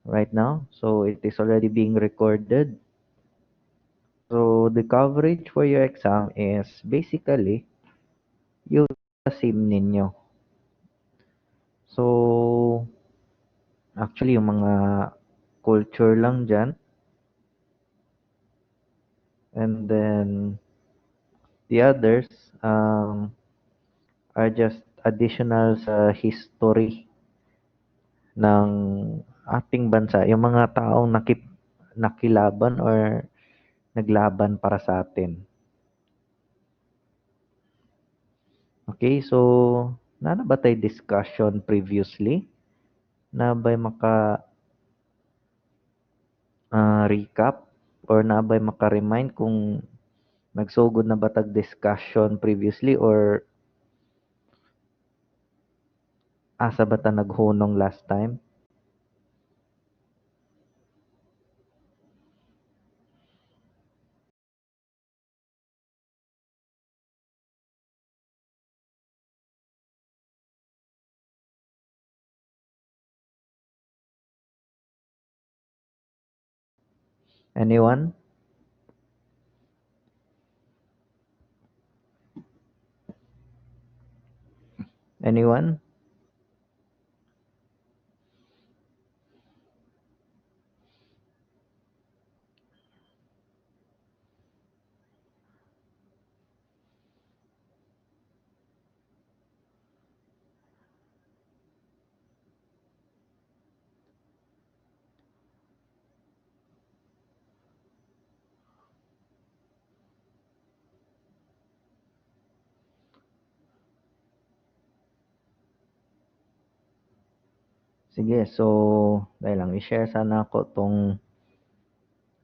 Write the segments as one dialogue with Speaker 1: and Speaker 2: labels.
Speaker 1: right now. So it is already being recorded. So the coverage for your exam is basically yung SIM ninyo. So actually yung mga culture lang dyan. And then the others are just additional sa history ng ating bansa. Yung mga taong nakilaban or naglaban para sa atin. Okay, so na ba tayo discussion previously? Na ba maka recap or na ba maka-remind kung nagsugod na ba tag discussion previously or asa ba ta naghunong last time? Anyone? Anyone? Sige, so dahil lang i-share sana ako tong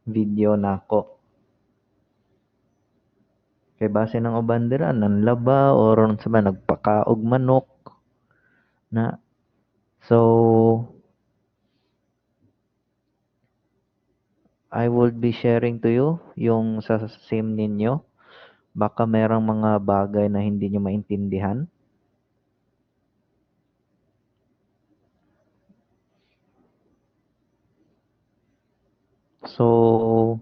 Speaker 1: video nako. Kay base ng obandera nan laba or sa ba nagpakaog manok na. So I will be sharing to you yung sa SIM ninyo. Baka merong mga bagay na hindi nyo maintindihan. So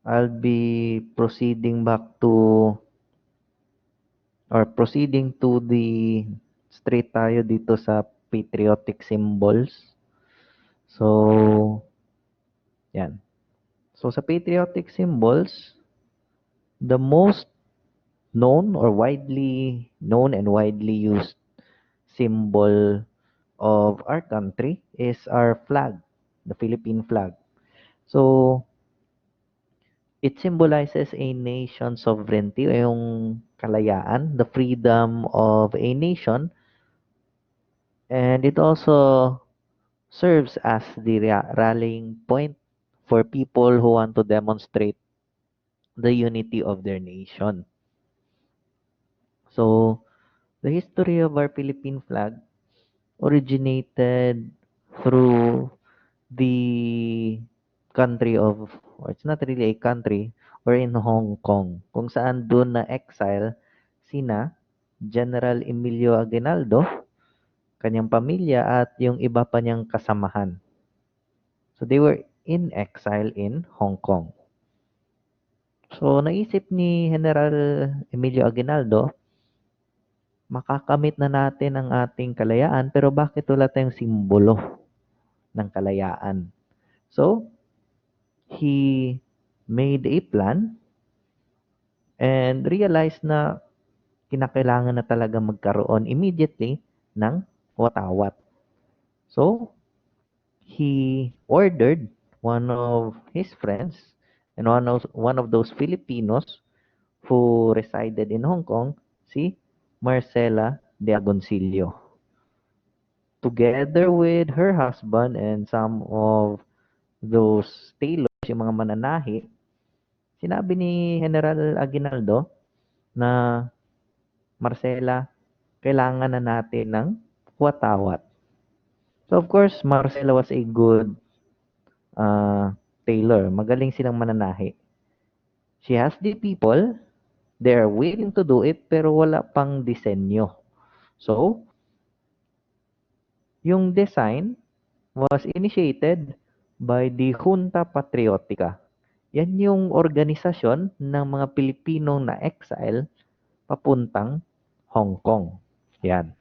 Speaker 1: I'll be proceeding back to or proceeding to the straight tayo dito sa patriotic symbols. So yan. So sa patriotic symbols, the most known or widely known and widely used symbol of our country is our flag, the Philippine flag. So it symbolizes a nation's sovereignty, yung kalayaan, the freedom of a nation, and it also serves as the rallying point for people who want to demonstrate the unity of their nation. So, the history of our Philippine flag originated through the country of, or it's not really a country, or in Hong Kong, kung saan doon na exile sina General Emilio Aguinaldo, kanyang pamilya at yung iba pa niyang kasamahan. So they were in exile in Hong Kong. So naisip ni General Emilio Aguinaldo, makakamit na natin ang ating kalayaan pero bakit wala tayong simbolo ng kalayaan? So he made a plan and realized na kinakailangan na talaga magkaroon immediately ng watawat. So, he ordered one of his friends and one of those Filipinos who resided in Hong Kong, si Marcela de Agoncillo. Together with her husband and some of those tailors, yung mga mananahi, sinabi ni General Aguinaldo na Marcela, kailangan na natin ng watawat. So of course, Marcela was a good tailor. Magaling silang mananahi. She has the people, they are willing to do it, pero wala pang disenyo. So, yung design was initiated by the Junta Patriotica. Yan yung organisasyon ng mga Pilipinong na exile papuntang Hong Kong. Yan.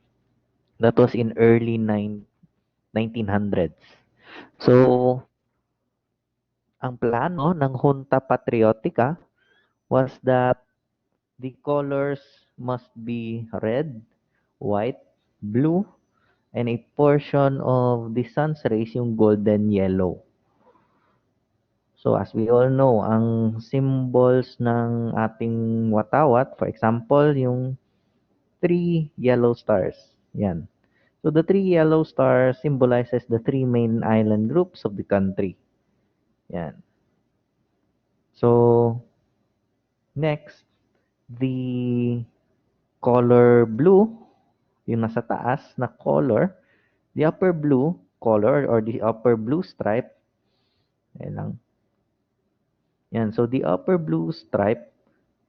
Speaker 1: That was in early 1900s. So, ang plano ng Junta Patriotica was that the colors must be red, white, blue, and a portion of the sun's rays yung golden yellow. So as we all know, ang symbols ng ating watawat, for example, yung three yellow stars. Yan. So the three yellow stars symbolizes the three main island groups of the country. Yan. So next, the color blue, yung nasa taas na color, the upper blue color or the upper blue stripe, ayan lang. Yan. So the upper blue stripe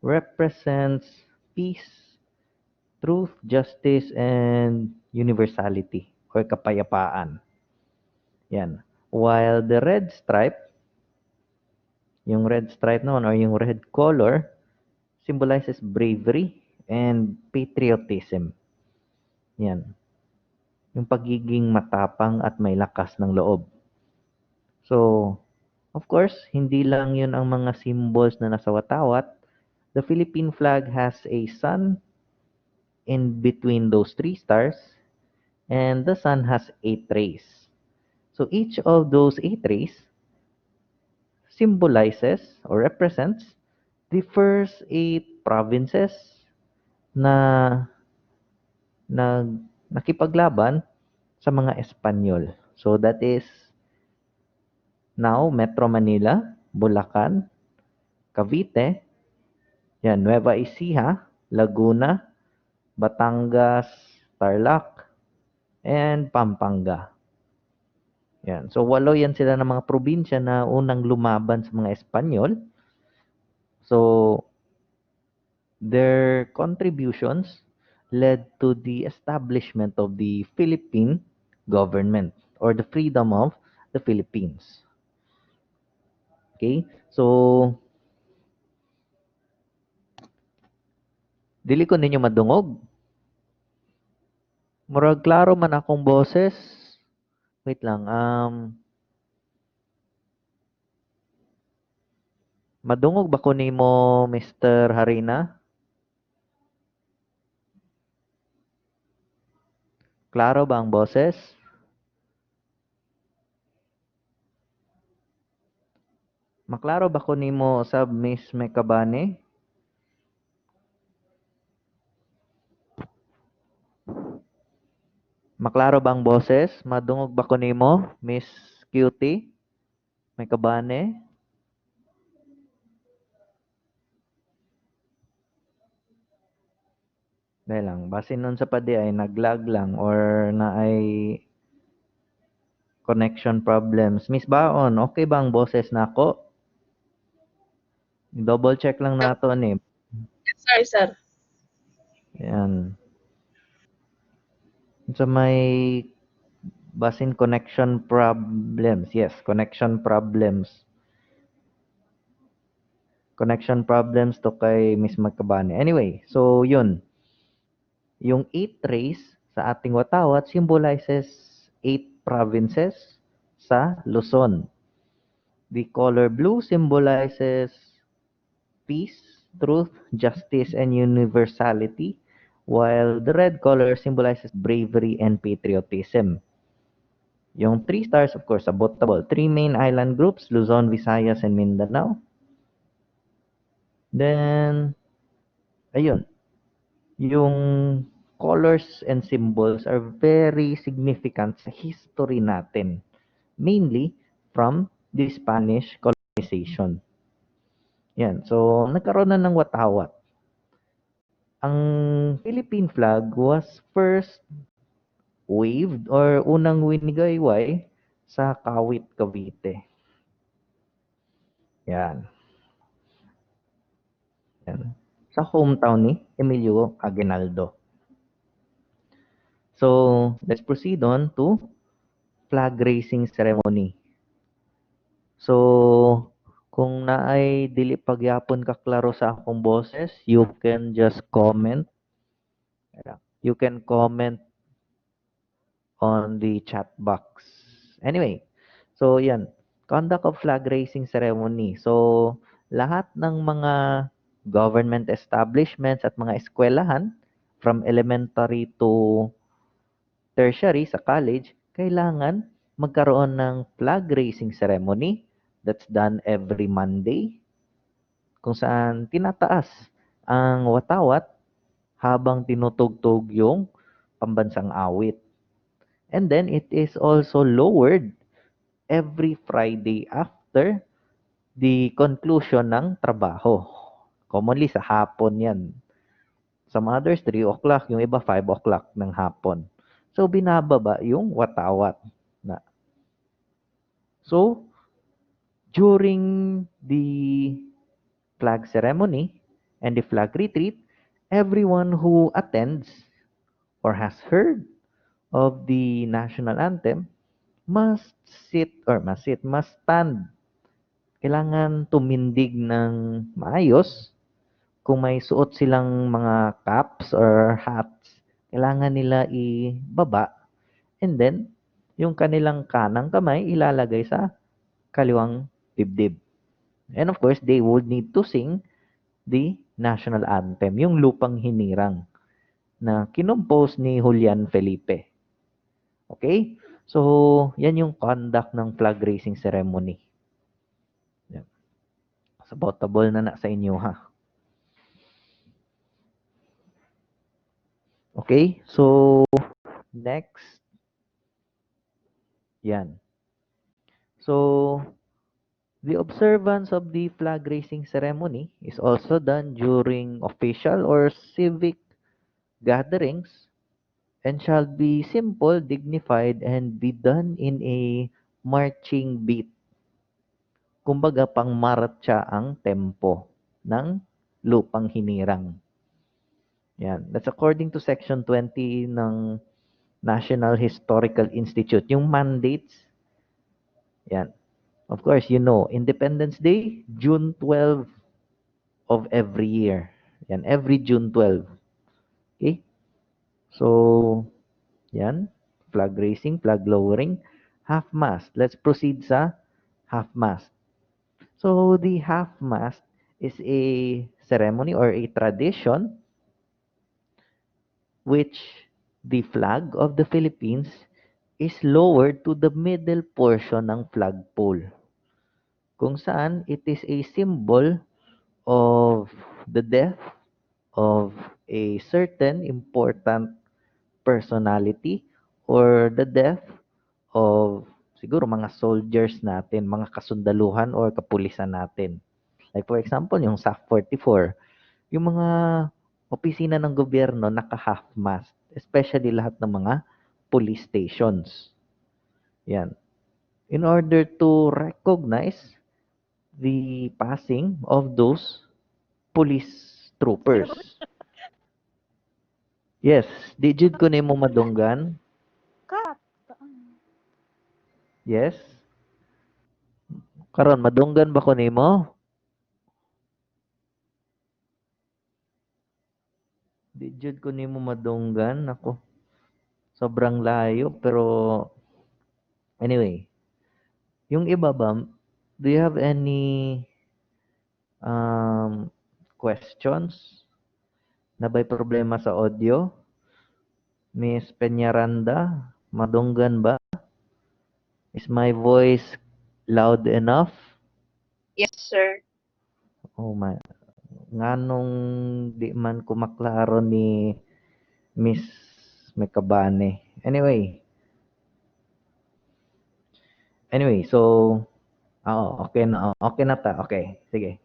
Speaker 1: represents peace, truth, justice, and universality or kapayapaan. Yan. While the red stripe, yung red stripe naman or yung red color symbolizes bravery and patriotism. Yan. Yung pagiging matapang at may lakas ng loob. So, of course, hindi lang yun ang mga symbols na nasa watawat. The Philippine flag has a sun in between those three stars, and the sun has 8 rays. So each of those 8 rays symbolizes or represents the first 8 provinces na nakipaglaban sa mga Espanyol. So that is now Metro Manila, Bulacan, Cavite, yan, Nueva Ecija, Laguna, Batangas, Tarlac, and Pampanga. Yan. So, 8 yan sila ng mga probinsya na unang lumaban sa mga Espanyol. So, their contributions led to the establishment of the Philippine government or the freedom of the Philippines. Okay? So, dili ko ninyo madungog. Murag klaro man akong boses. Wait lang. Madungog ba ko nimo, Mr. Harina? Klaro ba ang boses? Maklaro ba ko nimo sab Miss Mekabane? Maklaro ba ang boses? Madungog ba ko nimo, Miss Cutie? Mekabane? Dahil lang, basin nun sa padi ay naglag lang or na ay connection problems. Miss Baon, okay ba ang boses nako? Double check lang nato ni.
Speaker 2: Sorry, sir.
Speaker 1: Yan. So may basin connection problems. Yes, connection problems. Connection problems to kay Miss Magkabane. Anyway, so yun. Yung 8 rays sa ating watawat symbolizes 8 provinces sa Luzon. The color blue symbolizes peace, truth, justice, and universality, while the red color symbolizes bravery and patriotism. Yung 3 stars, of course, abotable. 3 main island groups, Luzon, Visayas, and Mindanao. Then, ayun, yung colors and symbols are very significant sa history natin, mainly from the Spanish colonization. Yan. So, nagkaroon na ng watawat. Ang Philippine flag was first waved or unang winigayway sa Kawit, Cavite. Yan. Yan. Sa hometown ni Emilio Aguinaldo. So, let's proceed on to flag raising ceremony. So, kung naay dili pagyapon ka klaro sa akong boses, you can just comment. You can comment on the chat box. Anyway, so yan, conduct of flag raising ceremony. So, lahat ng mga government establishments at mga eskwelahan from elementary to tertiary sa college, kailangan magkaroon ng flag raising ceremony that's done every Monday kung saan tinataas ang watawat habang tinutugtog yung pambansang awit. And then it is also lowered every Friday after the conclusion ng trabaho. Commonly sa hapon yan. Some others, 3 o'clock. Yung iba, 5 o'clock ng hapon. So, binababa yung watawat. Na. So, during the flag ceremony and the flag retreat, everyone who attends or has heard of the national anthem must must stand. Kailangan tumindig ng maayos. Kung may suot silang mga caps or hats, kailangan nila ibaba. And then, yung kanilang kanang kamay ilalagay sa kaliwang dibdib. And of course, they would need to sing the national anthem, yung Lupang Hinirang na kinompose ni Julian Felipe. Okay? So, yan yung conduct ng flag raising ceremony. Yan. Sabotable na sa inyo ha. Okay? So, next. Yan. So, the observance of the flag raising ceremony is also done during official or civic gatherings and shall be simple, dignified, and be done in a marching beat. Kumbaga, pang marcha ang tempo ng Lupang Hinirang. Yan. That's according to Section 20 ng National Historical Institute. Yung mandates, yan. Of course, you know, Independence Day, June 12 of every year. Yan, every June 12. Okay? So, yan. Flag raising, flag lowering, half-mast. Let's proceed sa half-mast. So, the half-mast is a ceremony or a tradition which the flag of the Philippines is lowered to the middle portion ng flagpole, kung saan it is a symbol of the death of a certain important personality or the death of siguro mga soldiers natin, mga kasundaluhan or kapulisan natin. Like for example, yung SAF 44, yung mga opisina ng gobyerno naka-half mast, especially lahat ng mga police stations. Yan. In order to recognize the passing of those police troopers. Yes, digit ko nimo madunggan. Yes. Karon madunggan ba ko nimo? Digit ko nimo madunggan ako. Sobrang layo pero anyway, yung iba ba, do you have any um, questions na may problema sa audio? Miss Peñaranda, madunggan ba? Is my voice loud enough?
Speaker 2: Yes, sir.
Speaker 1: Oh my, nganong di man ko maklaro ni Miss Mekabane. Anyway, so okay na ta. Okay, sige.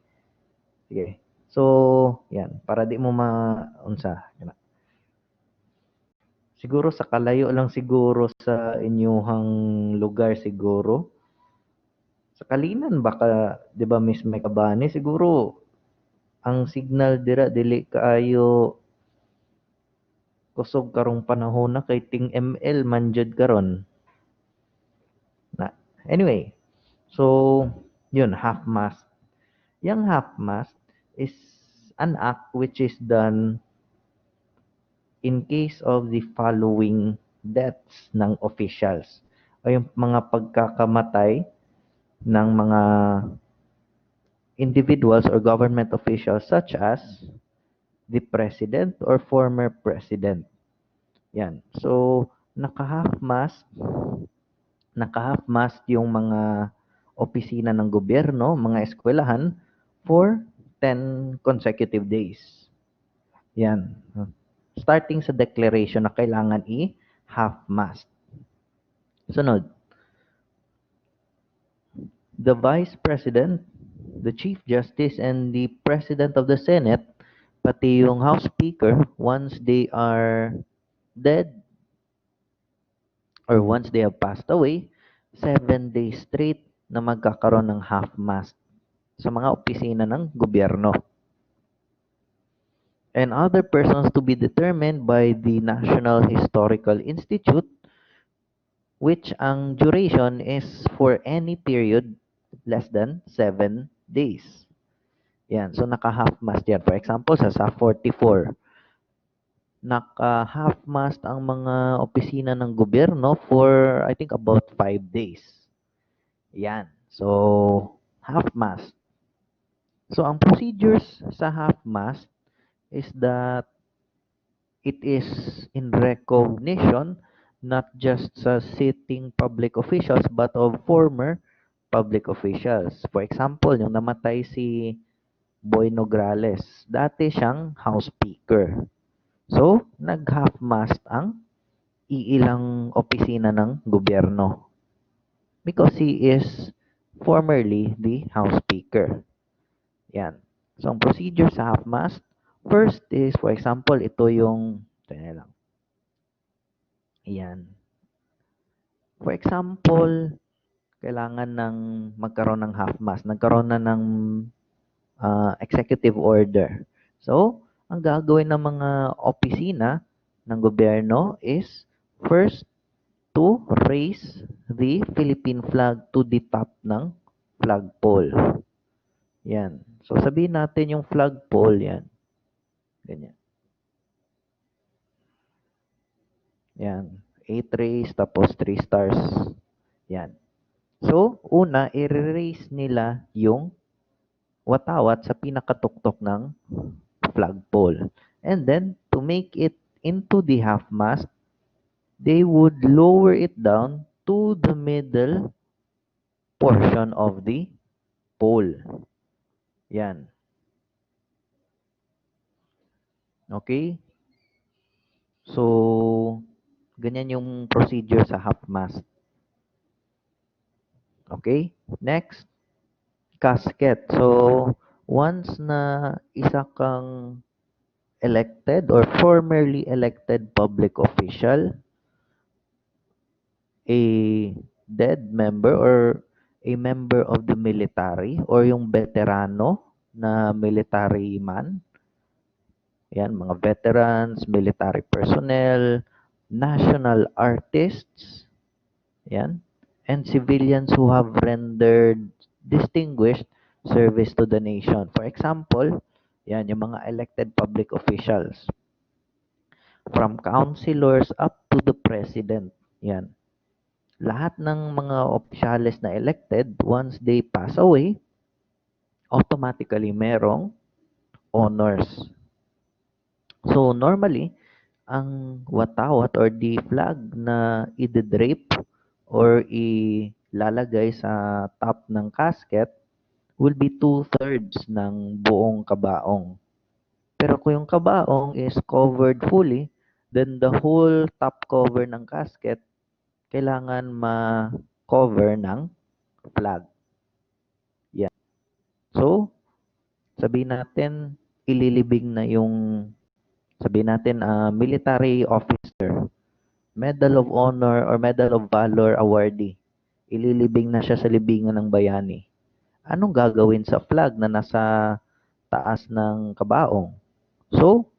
Speaker 1: Sige. So, yan, para di mo maunsa. Siguro sa kalayo lang siguro sa inyong lugar siguro. Sa Kalinan baka, 'di ba Miss Mekabane, siguro ang signal dira dili kaayo kusog karong panahon na kay ting ML man jud karon. Na, anyway, so yun, half-mast. Yung half-mast is an act which is done in case of the following deaths ng officials o yung mga pagkakamatay ng mga individuals or government officials such as the president or former president. Yan. So, naka-half-mast yung mga opisina ng gobyerno, mga eskwelahan for 10 consecutive days. Yan. Starting sa declaration na kailangan i-half-mast. Sunod, the Vice President, the Chief Justice, and the President of the Senate, pati yung House Speaker, once they are dead or once they have passed away, 7 days straight na magkakaroon ng half-mast sa mga opisina ng gobyerno. And other persons to be determined by the National Historical Institute, which ang duration is for any period less than 7 days. Yan. So, naka-half-mast yan. For example, sa 44, naka-half-mast ang mga opisina ng gobyerno for, I think, about 5 days. Yan. So, half-mast. So, ang procedures sa half-mast is that it is in recognition not just sa sitting public officials but of former public officials. For example, yung namatay si Boy Nograles, dati siyang House Speaker. So, nag-half-mast ang iilang opisina ng gobyerno because he is formerly the House Speaker. Yan. So, ang procedure sa half-mast, first is, for example, ito yung, ito na lang. Yan. For example, kailangan ng magkaroon ng half-mast. Nagkaroon na ng executive order. So, ang gagawin ng mga opisina ng gobyerno is first to raise the Philippine flag to the top ng flagpole. Yan. So, sabihin natin yung flagpole, yan. Ganyan. Yan. 8 rays, tapos 3 stars. Yan. So, una, i-raise nila yung watawat sa pinakatuktok ng flagpole. And then, to make it into the half-mast, they would lower it down to the middle portion of the pole. Yan. Okay? So, ganyan yung procedure sa half-mast. Okay? Next, casket. So, once na isa kang elected or formerly elected public official, a dead member or a member of the military or yung veterano na military man, yan, mga veterans, military personnel, national artists, yan, and civilians who have rendered distinguished service to the nation. For example, yan, yung mga elected public officials. From councilors up to the president. Yan. Lahat ng mga opisyales na elected, once they pass away, automatically merong honors. So, normally, ang watawat or the flag na i-drape or ilalagay sa top ng casket will be 2/3 ng buong kabaong. Pero kung yung kabaong is covered fully, then the whole top cover ng casket kailangan ma-cover ng flag. Yan. So, sabihin natin, ililibing na yung, sabihin natin, military officer, Medal of Honor or Medal of Valor awardee. Ililibing na siya sa libingan ng bayani. Anong gagawin sa flag na nasa taas ng kabaong? So,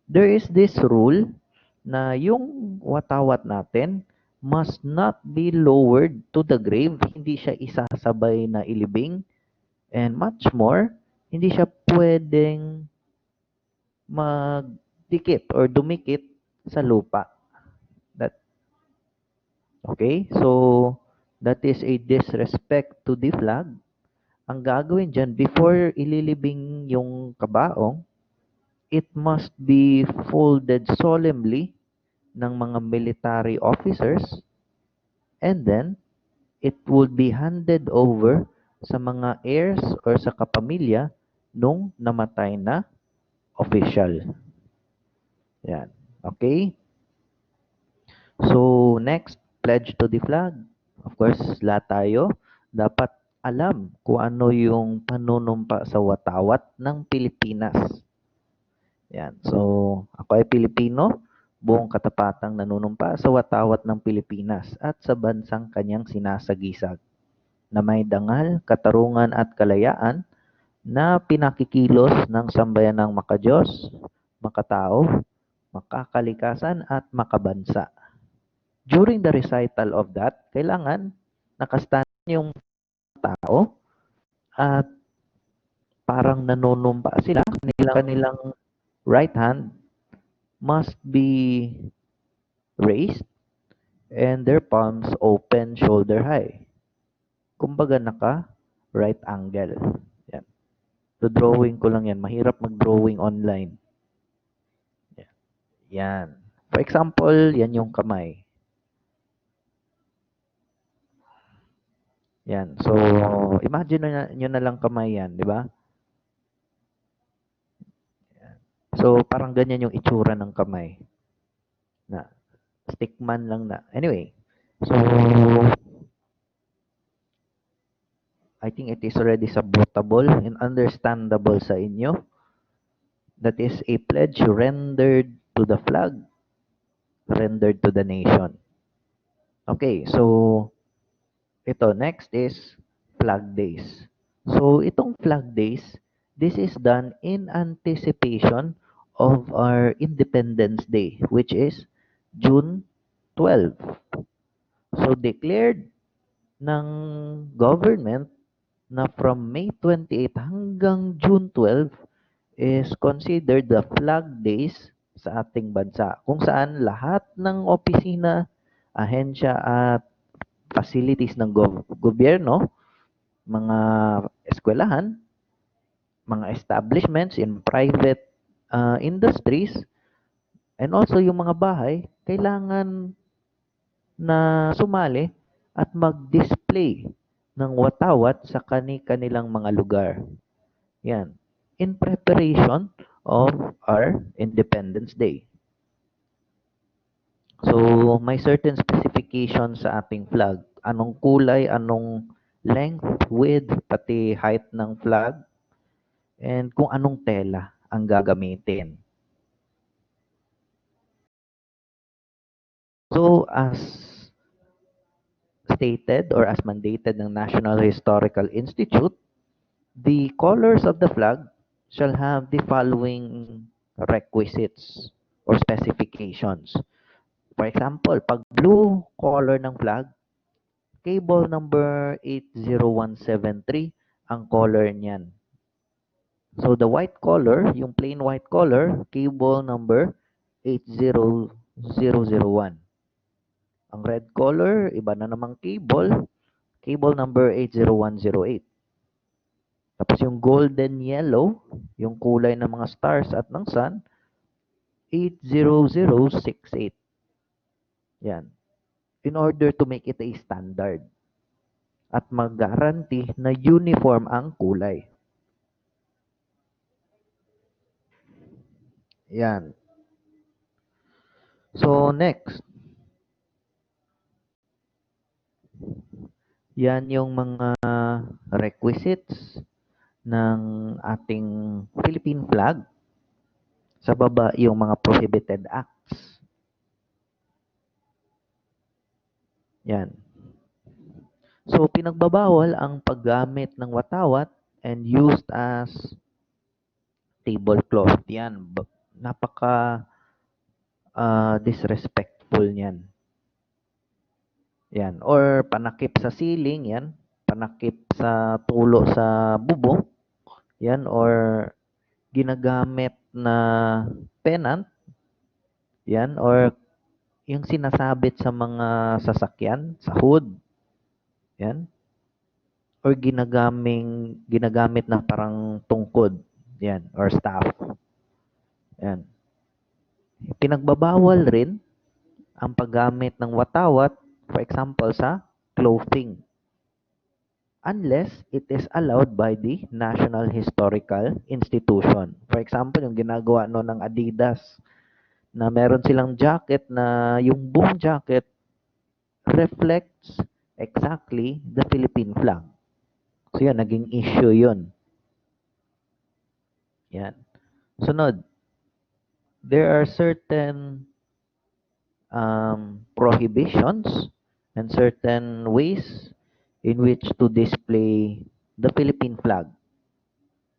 Speaker 1: there is this rule na yung watawat natin must not be lowered to the grave. Hindi siya isasabay na ilibing. And much more, hindi siya pwedeng magdikit or dumikit sa lupa. That okay? So that is a disrespect to the flag. Ang gagawin dyan, before ililibing yung kabaong, it must be folded solemnly ng mga military officers, and then it would be handed over sa mga heirs or sa kapamilya nung namatay na official. Yan. Okay? So, next, pledge to the flag. Of course, lahat tayo dapat alam kung ano yung panunumpa sa watawat ng Pilipinas. Yan. So, ako ay Pilipino, buong katapatang nanunumpa sa watawat ng Pilipinas at sa bansang kanyang sinasagisag, na may dangal, katarungan at kalayaan na pinakikilos ng sambayanang makadiyos, makatao, makakalikasan at makabansa. During the recital of that, kailangan nakastand yung tao at parang nanunumpa sila. Kanilang right hand must be raised and their palms open shoulder high. Kumbaga naka right angle. Yan. So drawing ko lang yan. Mahirap mag-drawing online. Yan. Yan. For example, yan yung kamay. Yan. So, imagine nyo na lang kamay yan, di ba? So, parang ganyan yung itsura ng kamay. Na, stickman lang na. Anyway, so, I think it is already sabotable and understandable sa inyo. That is a pledge rendered to the flag, rendered to the nation. Okay, so, ito, next is flag days. So, itong flag days, this is done in anticipation of our Independence Day, which is June 12. So, declared ng government na from May 28 hanggang June 12 is considered the flag days sa ating bansa, kung saan lahat ng opisina, ahensya at facilities ng gobyerno, mga eskwelahan, mga establishments in private industries, and also yung mga bahay, kailangan na sumali at mag-display ng watawat sa kani-kanilang mga lugar. Yan. In preparation of our Independence Day. So, may certain specifications sa ating flag. Anong kulay, anong length, width, pati height ng flag, and kung anong tela ang gagamitin. So, as stated or as mandated ng National Historical Institute, the colors of the flag shall have the following requisites or specifications. For example, pag blue color ng flag, cable number 80173 ang color niyan. So the white color, yung plain white color, cable number 80001. Ang red color, iba na namang cable, cable number 80108. Tapos yung golden yellow, yung kulay ng mga stars at ng sun, 80068. Yan. In order to make it a standard at mag-guarantee na uniform ang kulay. Yan. So, next. Yan yung mga requisites ng ating Philippine flag. Sa baba, yung mga prohibited acts. Yan. So, pinagbabawal ang paggamit ng watawat and used as tablecloth. Yan. Napaka disrespectful niyan. Yan. Or panakip sa ceiling, yan. Panakip sa tulo sa bubong, yan. Or ginagamit na pennant, yan. Or yung sinasabit sa mga sasakyan, sa hood, yan. Or ginagamit na parang tungkod, yan. Or staff, yan. Pinagbabawal rin ang paggamit ng watawat, for example, sa clothing, unless it is allowed by the National Historical Institution. For example, yung ginagawa no ng Adidas, na meron silang jacket na yung boom jacket reflects exactly the Philippine flag. So yan, naging issue yun. Yan. Sunod, there are certain prohibitions and certain ways in which to display the Philippine flag.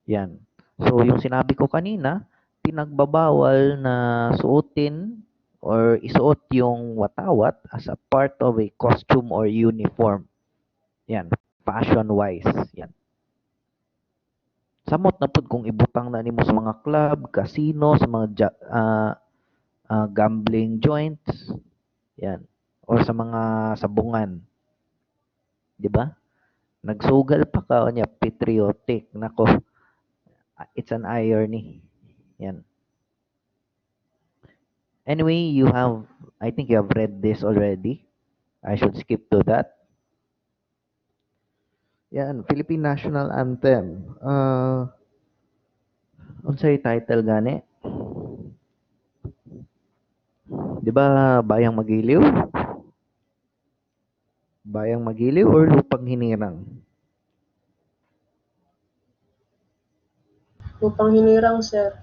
Speaker 1: Yan. So, yung sinabi ko kanina, pinagbabawal na suotin or isuot yung watawat as a part of a costume or uniform. Yan. Fashion-wise. Yan. Samot na pud kung ibutang na nimo sa mga club, casino, sa mga gambling joints. Yan. Or sa mga sabungan. 'Di ba? Nagsugal pa ka o niya patriotic. Nako, it's an irony. Yan. Anyway, I think you have read this already. I should skip to that. Yan, Philippine National Anthem. Unsay title gani? 'Di ba Bayang Magiliw? Bayang Magiliw or Lupang Hinirang?
Speaker 3: Lupang Hinirang, sir.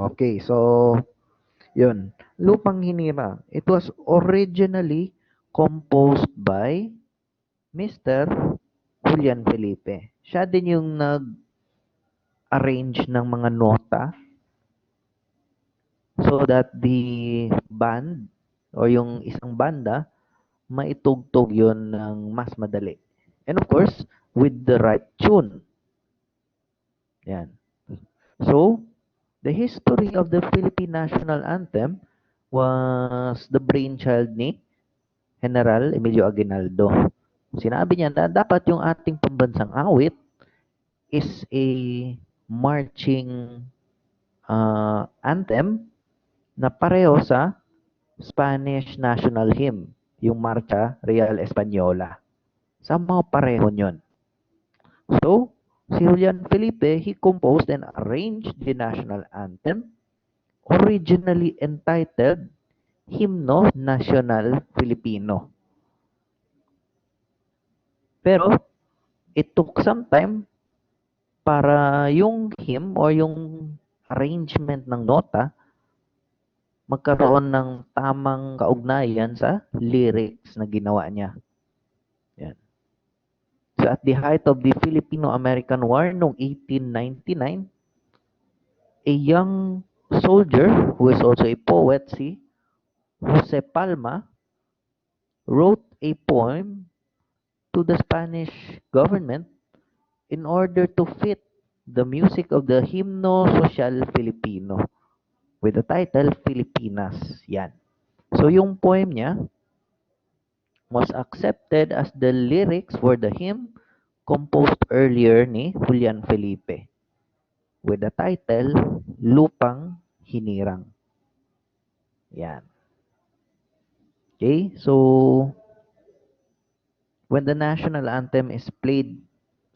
Speaker 1: Okay, so yun. Lupang Hinirang. It was originally composed by Mr. Julian Felipe. Siya din yung nag-arrange ng mga nota so that the band or yung isang banda maitugtog yun ng mas madali. And of course, with the right tune. Yan. So, the history of the Philippine National Anthem was the brainchild ni General Emilio Aguinaldo. Sinabi niya na dapat yung ating pambansang awit is a marching anthem na pareho sa Spanish national hymn, yung Marcha Real Española. Somehow pareho yun. So, si Julian Felipe, he composed and arranged the national anthem, originally entitled Himno Nacional Filipino. Pero, it took some time para yung hymn or yung arrangement ng nota magkaroon ng tamang kaugnayan sa lyrics na ginawa niya. Yan. So at the height of the Filipino-American War noong 1899, a young soldier who is also a poet, si Jose Palma, wrote a poem to the Spanish government in order to fit the music of the Himno Social Filipino with the title Filipinas. Yan. So yung poem niya was accepted as the lyrics for the hymn composed earlier ni Julian Felipe with the title Lupang Hinirang. Yan. Okay, so when the national anthem is played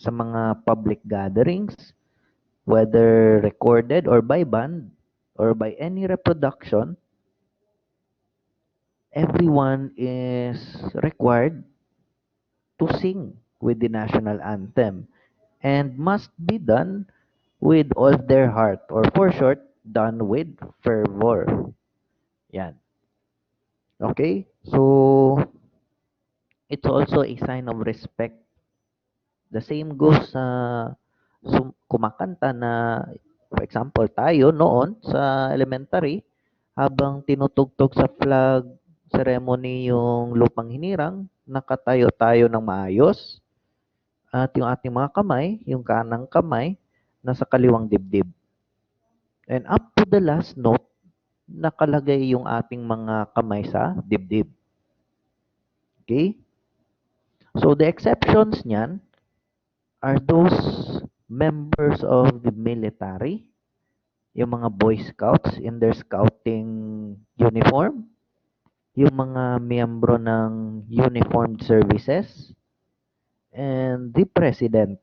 Speaker 1: sa mga public gatherings, whether recorded or by band or by any reproduction, everyone is required to sing with the national anthem and must be done with all their heart, or for short, done with fervor. Yan. Okay? So, it's also a sign of respect. The same goes sa kumakanta na, for example, tayo noon sa elementary, habang tinutugtog sa flag ceremony yung Lupang Hinirang, nakatayo tayo ng maayos at yung ating mga kamay, yung kanang kamay, nasa kaliwang dibdib. And up to the last note, nakalagay yung ating mga kamay sa dibdib. Okay? So the exceptions niyan are those members of the military, yung mga Boy Scouts in their scouting uniform, yung mga miyembro ng uniformed services, and the president.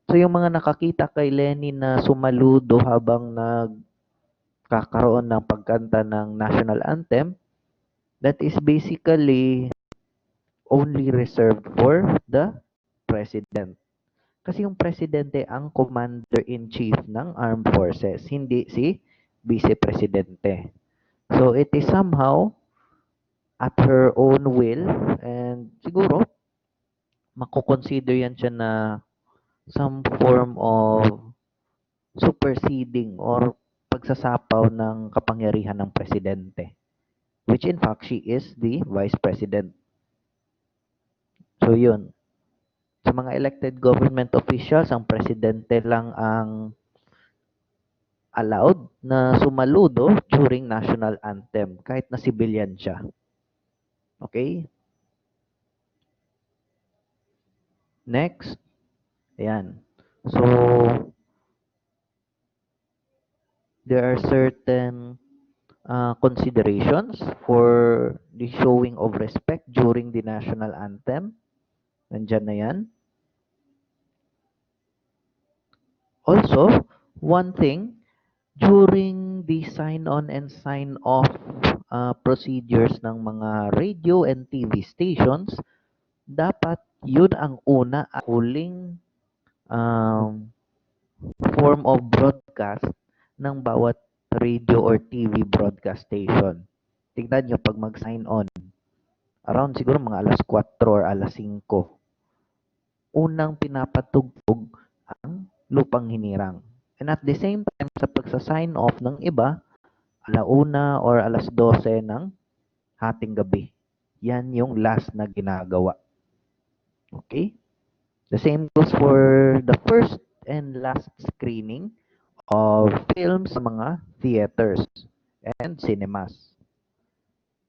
Speaker 1: So yung mga nakakita kay Lenny na sumaludo habang nagkakaroon ng pagkanta ng national anthem, that is basically only reserved for the president. Kasi yung presidente ang commander-in-chief ng armed forces, hindi si vice-presidente. So it is somehow at her own will and siguro mako-consider yan siya na some form of superseding or pagsasapaw ng kapangyarihan ng presidente, which in fact she is the vice president. So yun, sa mga elected government officials, ang presidente lang ang allowed na sumaludo during national anthem kahit na civilian siya. Okay? Next. Ayan. So, there are certain considerations for the showing of respect during the national anthem. Nandyan na yan. Also, one thing, during the sign-on and sign-off procedures ng mga radio and TV stations, dapat yun ang una at huling form of broadcast ng bawat radio or TV broadcast station. Tignan nyo pag mag-sign on, around siguro mga alas 4 or alas 5, unang pinapatugtog ang Lupang Hinirang. And at the same time, sa pagsa-sign off ng iba, alauna or alas 12 ng hating gabi. Yan yung last na ginagawa. Okay? The same goes for the first and last screening of films sa mga theaters and cinemas.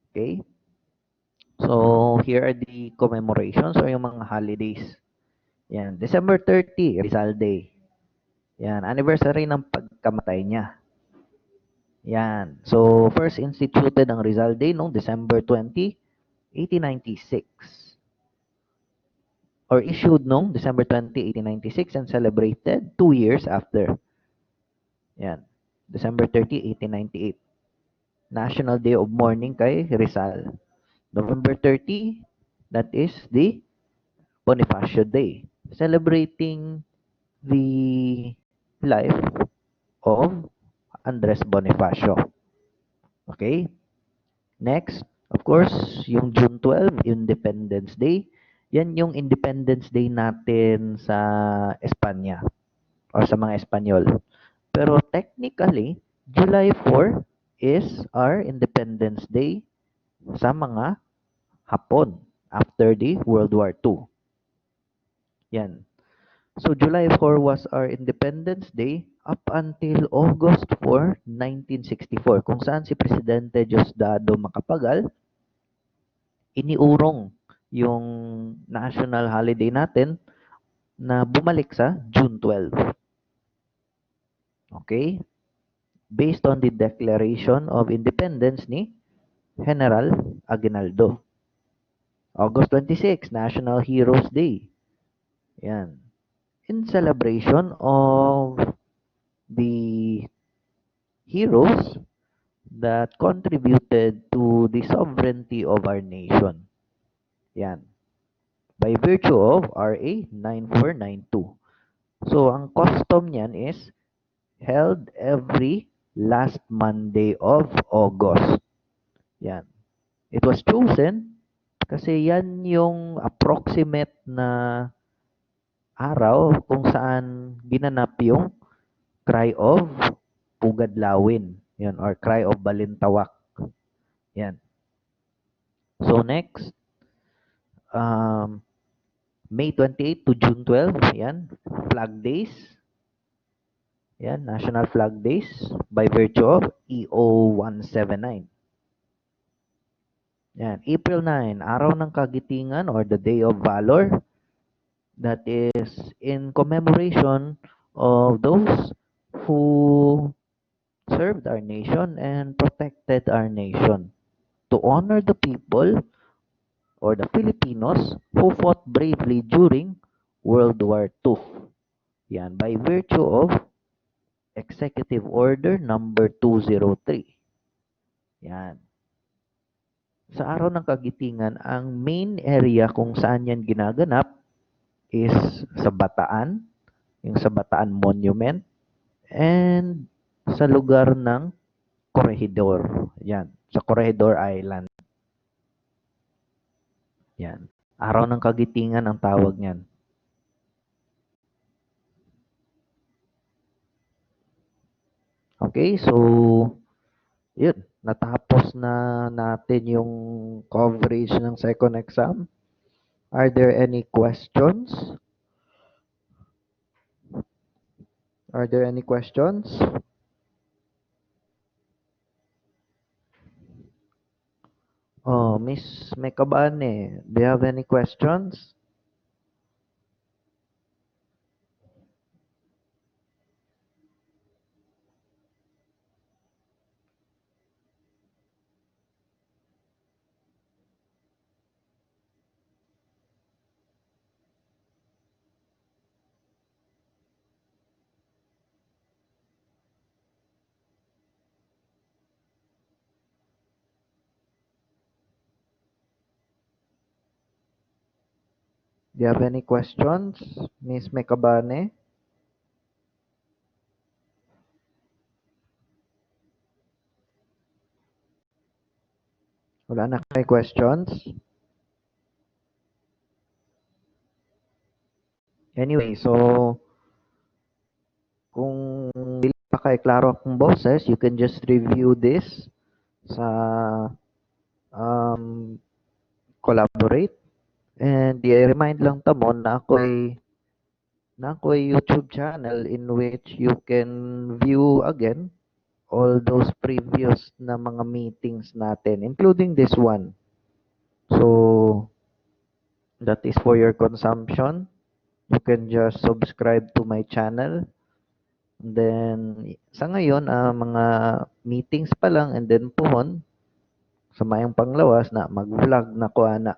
Speaker 1: Okay? So, here are the commemorations or yung mga holidays. Yan. December 30, Rizal Day. Yan. Anniversary ng pagkamatay niya. Yan. So, first instituted ang Rizal Day noong December 20, 1896. Or issued noong December 20, 1896 and celebrated 2 years after. Yan. December 30, 1898. National Day of Mourning kay Rizal. November 30, that is the Bonifacio Day, celebrating the life of Andres Bonifacio. Okay? Next, of course, yung June 12, Independence Day. Yan yung Independence Day natin sa Espanya or sa mga Espanyol. Pero technically, July 4 is our Independence Day sa mga Hapon after the World War II. Yan. So July 4 was our Independence Day up until August 4, 1964, kung saan si Presidente Diosdado Macapagal iniurong yung national holiday natin na bumalik sa June 12. Okay? Based on the Declaration of Independence ni General Aguinaldo. August 26, National Heroes Day. Yan. In celebration of the heroes that contributed to the sovereignty of our nation. Yan. By virtue of RA 9492. So, ang custom niyan is held every last Monday of August. Yan. It was chosen kasi yan yung approximate na araw kung saan ginanap yung Cry of Pugadlawin. Yan, or Cry of Balintawak. Yan. So next, May 28 to June 12, yan, Flag Days. Yan, National Flag Days by virtue of EO 179. Yan, April 9, Araw ng Kagitingan or the Day of Valor. That is in commemoration of those who served our nation and protected our nation, to honor the people or the Filipinos who fought bravely during World War II. Yan, by virtue of Executive Order number 203. Yan. Sa araw ng Kagitingan, ang main area kung saan yan ginaganap is sa Bataan, yung sa Bataan Monument, and sa lugar ng Corregidor. Yan, sa Corregidor Island. Yan. Araw ng Kagitingan ang tawag niyan. Okay, so yun, natapos na natin yung coverage ng second exam. Are there any questions? Are there any questions? Oh, Miss Mekabane, do you have any questions? Do you have any questions, Miss Mekabane? Wala na kayo questions? Anyway, so kung hindi pa kayo klaro akong boses, you can just review this sa Collaborate. And i-remind lang tamo na ako'y YouTube channel in which you can view again all those previous na mga meetings natin, including this one. So, that is for your consumption. You can just subscribe to my channel. And then, sa ngayon, mga meetings pa lang, and then puhon, sa mayang panglawas na mag-vlog na ko, ana.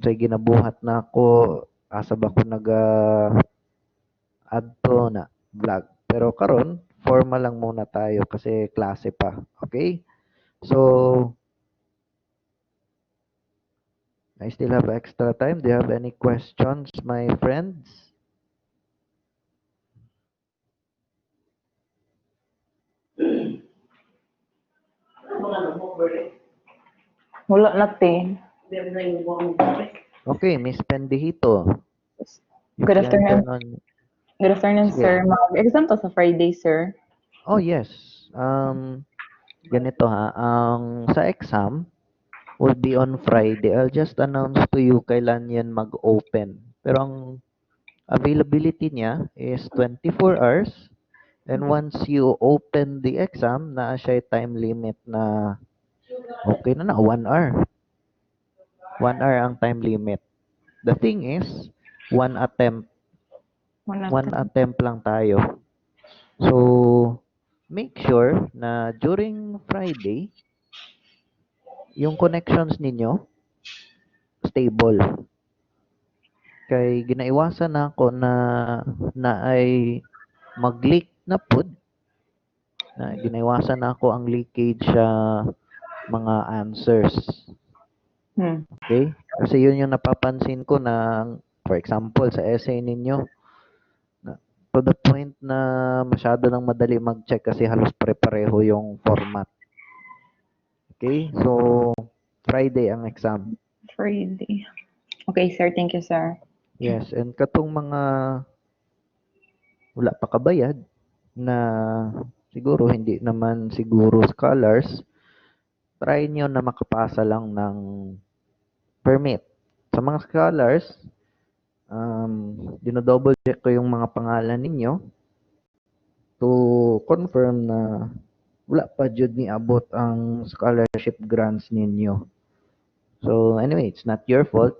Speaker 1: So, ginabuhat na ako, asa ba ko add to na vlog. Pero karon formal lang muna tayo kasi klase pa. Okay? So, I still have extra time. Do you have any questions, my friends?
Speaker 3: Wala natin.
Speaker 1: Okay, Miss Pendihito. You
Speaker 3: Good
Speaker 1: can
Speaker 3: afternoon.
Speaker 1: turn on.
Speaker 3: Good afternoon,
Speaker 1: Sige.
Speaker 3: sir. Mag-exam to sa Friday, sir.
Speaker 1: Oh, yes. Ganito ha. Sa exam will be on Friday. I'll just announce to you kailan yan mag-open. Pero ang availability niya is 24 hours. And once you open the exam, na siya time limit na okay na 1 hour. 1 hour ang time limit. The thing is, one attempt lang tayo. So, make sure na during Friday, yung connections ninyo stable. Kay ginaiwasan na ako na ay mag-leak na pod. Na ginaiwasan na ako ang leakage sa mga answers. Okay? Kasi yun yung napapansin ko na, for example, sa essay ninyo, to the point na masyado nang madali mag-check kasi halos pare-pareho yung format. Okay? So, Friday ang exam.
Speaker 3: Friday. Okay, sir. Thank you, sir.
Speaker 1: Yes, and katong mga wala pa kabayad na siguro hindi naman siguro scholars, try nyo na makapasa lang ng permit. Sa mga scholars, dinodouble check ko yung mga pangalan ninyo to confirm na wala pa jud ni abot ang scholarship grants ninyo. So anyway, it's not your fault.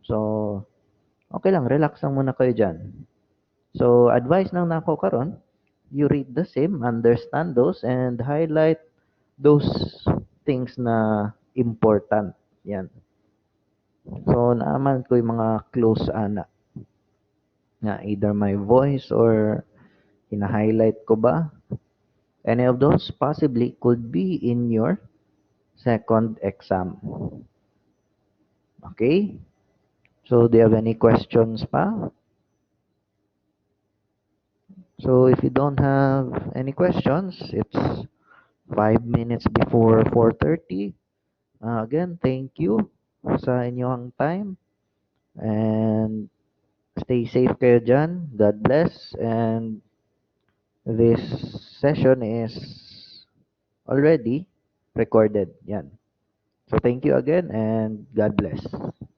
Speaker 1: So okay lang, relax lang muna kayo dyan. So advice lang nako karon, you read the same, understand those, and highlight those things na important. Yan. So naaman ko yung mga close ana nga either my voice or hina-highlight ko ba. Any of those possibly could be in your second exam. Okay? So do you have any questions pa? So if you don't have any questions, it's 5 minutes before 4:30. Again, thank you sa inyong time and stay safe kayo dyan. God bless. And this session is already recorded. Yan. So thank you again and God bless.